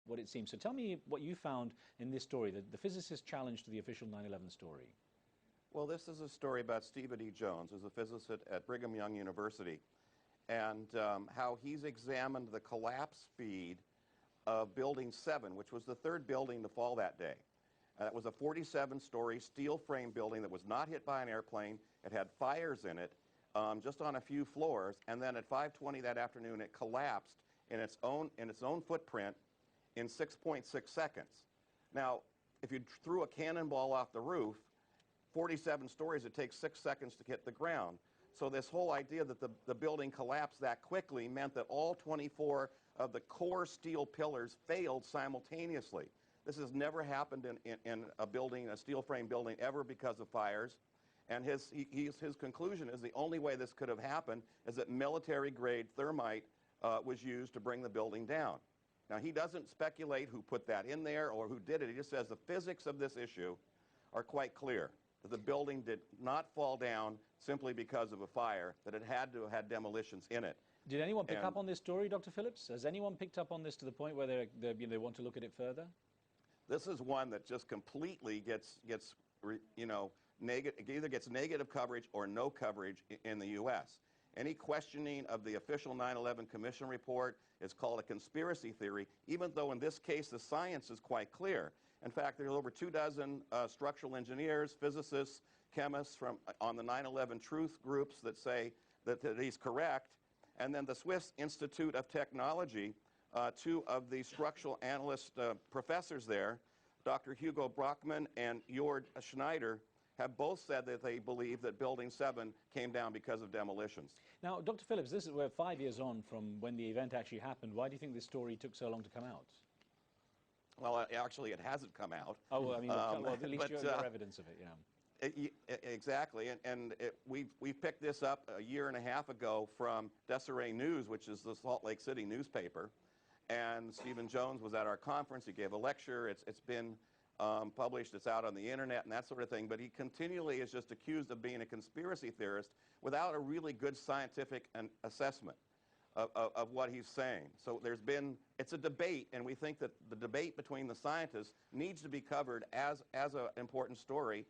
what it seems. So tell me what you found in this story, the physicist challenge to the official 9/11 story. Well, this is a story about Stephen E. Jones, who's a physicist at Brigham Young University, and how he's examined the collapse speed of Building 7, which was the third building to fall that day. It was a 47-story steel frame building that was not hit by an airplane. It had fires in it just on a few floors, and then at 5:20 that afternoon it collapsed in its own footprint in 6.6 seconds. Now, if you threw a cannonball off the roof, 47 stories, it takes 6 seconds to hit the ground. So this whole idea that the building collapsed that quickly meant that all 24 of the core steel pillars failed simultaneously. This has never happened in a building, a steel frame building, ever because of fires. And his conclusion is the only way this could have happened is that military-grade thermite was used to bring the building down. Now, he doesn't speculate who put that in there or who did it. He just says the physics of this issue are quite clear, that the building did not fall down simply because of a fire, that it had to have had demolitions in it. Did anyone pick up on this story, Dr. Phillips? Has anyone picked up on this to the point where they want to look at it further? This is one that just completely gets either gets negative coverage or no coverage in the U.S. Any questioning of the official 9/11 Commission report is called a conspiracy theory, even though in this case the science is quite clear. In fact, there's over 24 structural engineers, physicists, chemists on the 9/11 truth groups that say that he's correct. And then the Swiss Institute of Technology, two of the structural analyst professors there, Dr. Hugo Brockman and Jörg Schneider, have both said that they believe that Building 7 came down because of demolitions. Now, Dr. Phillips, we're 5 years on from when the event actually happened. Why do you think this story took so long to come out? Well, actually, it hasn't come out. Oh, well, I mean, well, at least you have evidence of it, yeah. Exactly, and we picked this up a year and a half ago from Deseret News, which is the Salt Lake City newspaper, and Stephen Jones was at our conference. He gave a lecture. It's been published. It's out on the internet and that sort of thing, but he continually is just accused of being a conspiracy theorist without a really good scientific assessment of what he's saying. So it's a debate, and we think that the debate between the scientists needs to be covered as an important story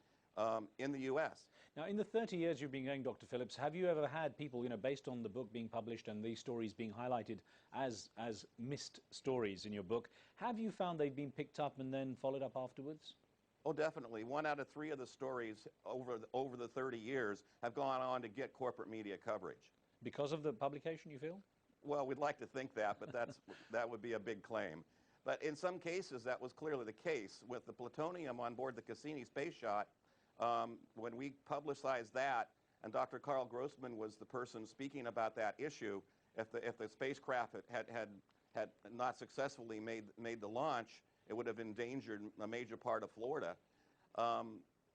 in the U.S. Now, in the 30 years you've been going, Dr. Phillips, have you ever had people, based on the book being published and these stories being highlighted as missed stories in your book, have you found they've been picked up and then followed up afterwards? Oh, definitely. 1 out of 3 of the stories over the 30 years have gone on to get corporate media coverage. Because of the publication, you feel? Well, we'd like to think that, but that would be a big claim. But in some cases, that was clearly the case. With the plutonium on board the Cassini space shot, when we publicized that, and Dr. Carl Grossman was the person speaking about that issue, if the spacecraft had not successfully made the launch, it would have endangered a major part of Florida.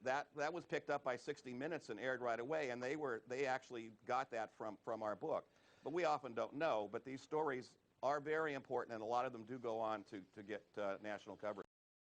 That was picked up by 60 Minutes and aired right away, and they actually got that from our book. But we often don't know, but these stories are very important, and a lot of them do go on to get national coverage.